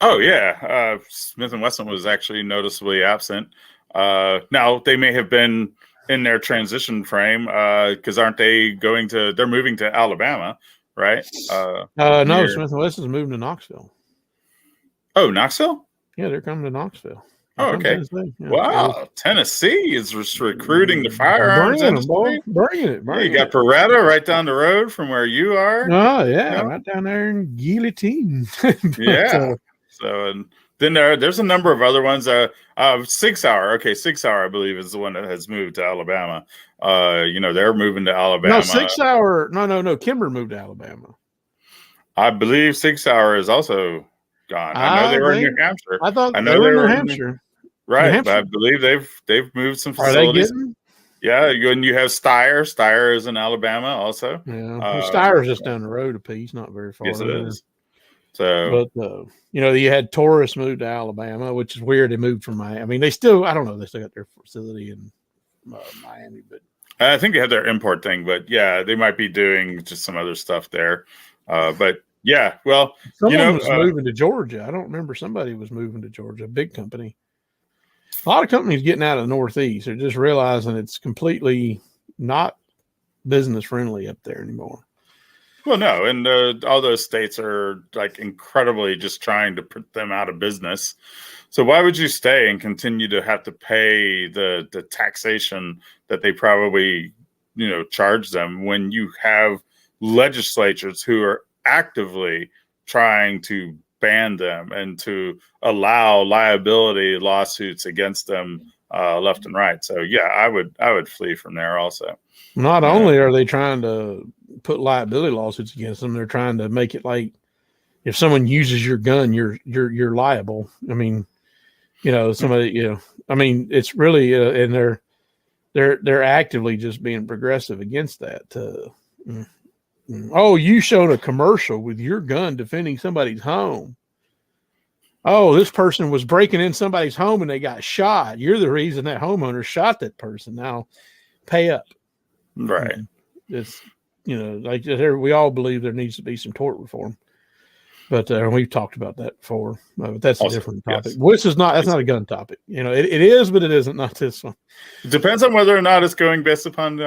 Oh yeah, Smith & Wesson was actually noticeably absent. Now they may have been in their transition frame because they're moving to Alabama, right? No, Smith & Wesson's moving to Knoxville. Oh, Knoxville? Yeah, they're coming to Knoxville. Oh, okay. Wow, Tennessee is recruiting the firearms industry. Bringing it. You got Beretta right down the road from where you are. Oh yeah, right down there in Guillotine. Yeah. So and then there's a number of other ones. 6 Hour. Okay, 6 Hour, I believe, is the one that has moved to Alabama. They're moving to Alabama. No, 6 Hour. No. Kimber moved to Alabama. I believe 6 Hour is also gone. I know they were in New Hampshire. I thought they were in New Hampshire. Right, but I believe they've moved some facilities. Are they getting? Yeah, and you have Steyr. Steyr is in Alabama also. Yeah, Steyr is just down the road a piece, not very far. Yes, it is. So, but you had Taurus moved to Alabama, which is weird. They moved from Miami. I mean, they still got their facility in Miami, but I think they have their import thing. But yeah, they might be doing just some other stuff there. But yeah, well, someone was moving to Georgia. I don't remember. Somebody was moving to Georgia, a big company. A lot of companies getting out of the Northeast. They're just realizing it's completely not business friendly up there anymore. Well, no, and all those states are like incredibly just trying to put them out of business. So why would you stay and continue to have to pay the taxation that they probably charge them when you have legislatures who are actively trying to ban them and to allow liability lawsuits against them left and right. So yeah, I would flee from there also. Not only are they trying to put liability lawsuits against them, they're trying to make it like if someone uses your gun, you're liable. I mean, somebody, I mean, it's really and they're actively just being progressive against that. Oh, you showed a commercial with your gun defending somebody's home. Oh, this person was breaking in somebody's home and they got shot. You're the reason that homeowner shot that person. Now pay up. Right. It's, like we all believe there needs to be some tort reform, but we've talked about that before. But that's a different topic. Yes. That's not a gun topic. It is, but it isn't. Not this one. It depends on whether or not it's going based upon,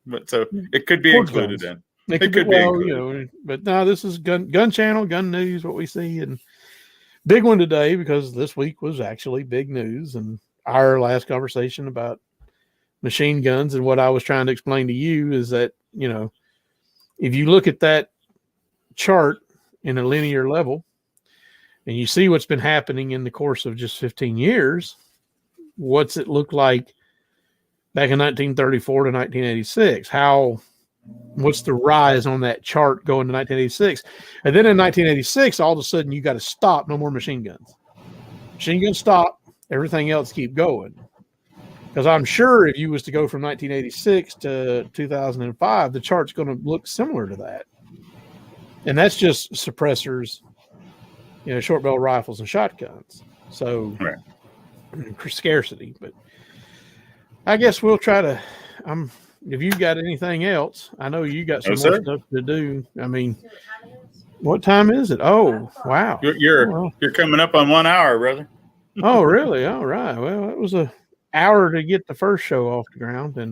but so it could be included in. It could be included. But no, this is gun channel, gun news, what we see, and big one today because this week was actually big news, and our last conversation about machine guns and what I was trying to explain to you is that, if you look at that chart in a linear level and you see what's been happening in the course of just 15 years, what's it look like back in 1934 to 1986? What's the rise on that chart going to 1986? And then in 1986, all of a sudden you got to stop. No more machine guns. Machine guns stop. Everything else keep going. Because I'm sure if you was to go from 1986 to 2005, the chart's going to look similar to that. And that's just suppressors, short barrel rifles and shotguns. So scarcity. But I guess we'll try to. If you got anything else, I know you got some No, more sir. stuff to do. I mean, what time is it? Oh, wow. You're coming up on 1 hour, brother. Oh, really? All right. Well, it was a hour to get the first show off the ground, and